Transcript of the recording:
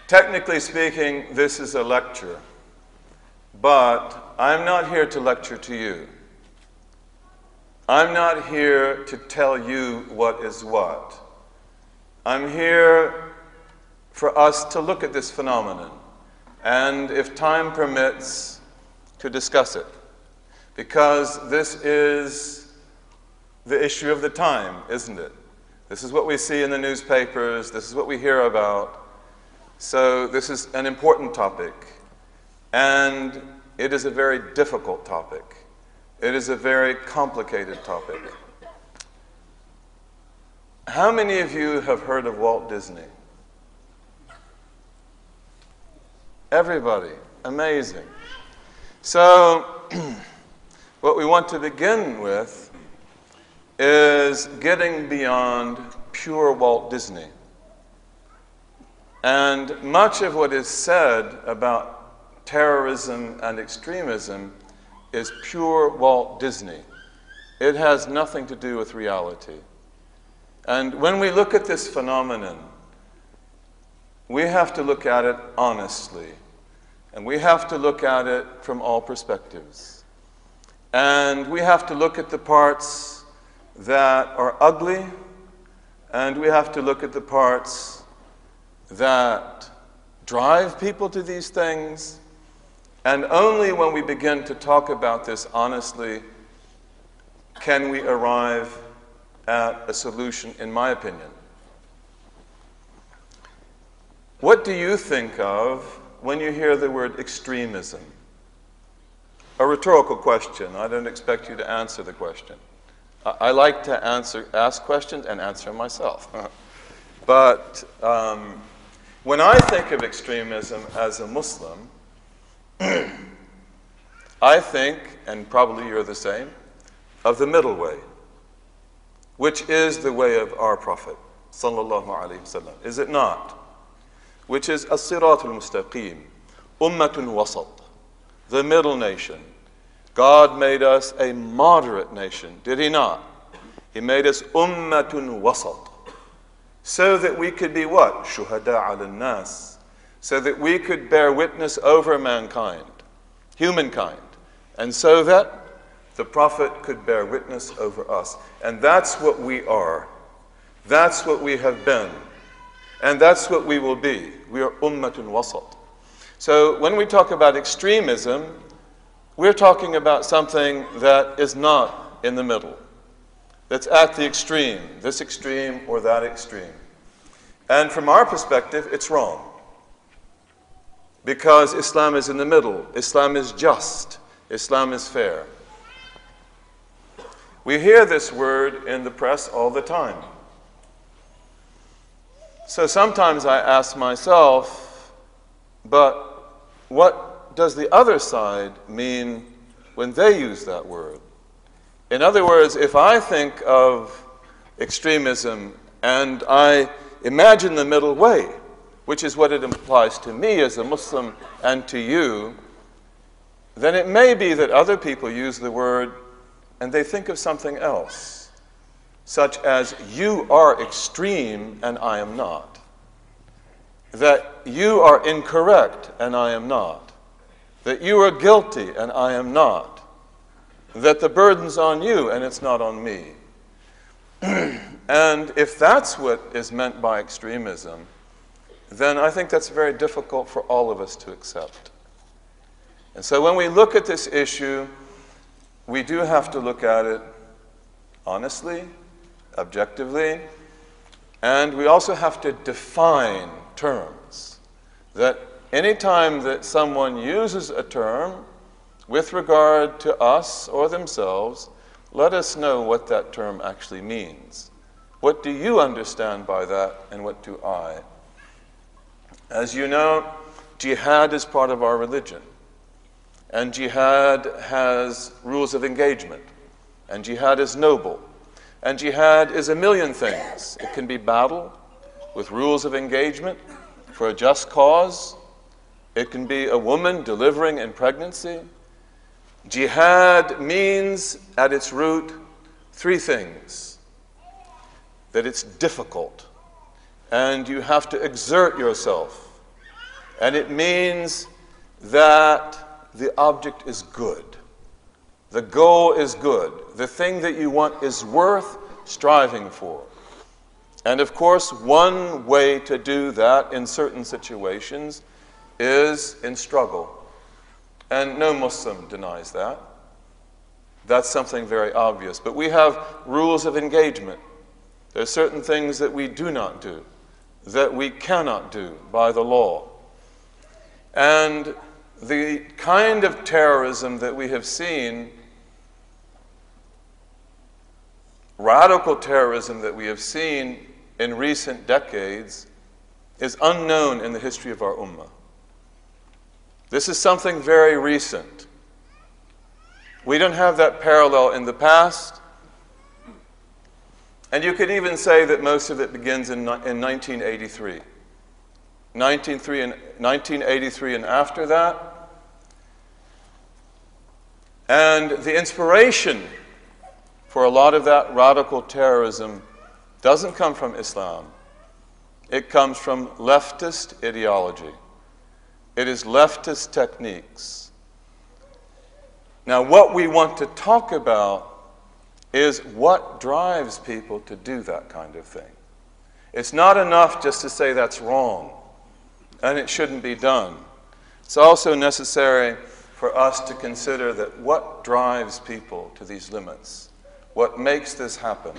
Technically speaking, this is a lecture, but I'm not here to lecture to you. I'm not here to tell you what is what. I'm here for us to look at this phenomenon and, if time permits, to discuss it. Because this is the issue of the time, isn't it? This is what we see in the newspapers. This is what we hear about. So this is an important topic. And it is a very difficult topic. It is a very complicated topic. How many of you have heard of Walt Disney? Everybody. Amazing. So what we want to begin with is getting beyond pure Walt Disney. And much of what is said about terrorism and extremism is pure Walt Disney. It has nothing to do with reality. And when we look at this phenomenon, we have to look at it honestly. And we have to look at it from all perspectives. And we have to look at the parts that are ugly, and we have to look at the parts that drive people to these things. And only when we begin to talk about this honestly can we arrive at a solution, in my opinion. What do you think of when you hear the word extremism? A rhetorical question. I don't expect you to answer the question. I like to ask questions and answer them myself. But when I think of extremism as a Muslim, I think, and probably you're the same, of the middle way, which is the way of our Prophet, sallallahu alaihi wasallam. Is it not? Which is as-sirat al-mustaqim, ummatun wasat, the middle nation. God made us a moderate nation, did he not? He made us ummatun wasat, so that we could be what? Shuhada ala nas, so that we could bear witness over mankind, humankind, and so that the Prophet could bear witness over us. And that's what we are. That's what we have been. And that's what we will be. We are ummatun wasat. So when we talk about extremism, we're talking about something that is not in the middle, that's at the extreme, this extreme or that extreme. And from our perspective, it's wrong. Because Islam is in the middle. Islam is just. Islam is fair. We hear this word in the press all the time. So sometimes I ask myself, but what does the other side mean when they use that word? In other words, if I think of extremism and I imagine the middle way, which is what it implies to me as a Muslim and to you, then it may be that other people use the word and they think of something else, such as you are extreme and I am not, that you are incorrect and I am not, that you are guilty and I am not, that the burden's on you and it's not on me. And if that's what is meant by extremism, then I think that's very difficult for all of us to accept. And so when we look at this issue, we do have to look at it honestly, objectively, and we also have to define terms. That any time that someone uses a term with regard to us or themselves, let us know what that term actually means. What do you understand by that, and what do I? As you know, jihad is part of our religion. And jihad has rules of engagement. And jihad is noble. And jihad is a million things. It can be battle with rules of engagement for a just cause. It can be a woman delivering in pregnancy. Jihad means, at its root, three things. That it's difficult, and you have to exert yourself, And it means that the object is good. The goal is good. The thing that you want is worth striving for. And of course, one way to do that in certain situations is in struggle. And no Muslim denies that. That's something very obvious. But we have rules of engagement. There are certain things that we do not do, that we cannot do by the law. And the kind of terrorism that we have seen, radical terrorism that we have seen in recent decades, is unknown in the history of our ummah. This is something very recent. We don't have that parallel in the past. And you could even say that most of it begins in 1983. 1983 and after that. And the inspiration for a lot of that radical terrorism doesn't come from Islam. It comes from leftist ideology. It is leftist techniques. Now, what we want to talk about is what drives people to do that kind of thing. It's not enough just to say that's wrong and it shouldn't be done. It's also necessary for us to consider that what drives people to these limits, what makes this happen.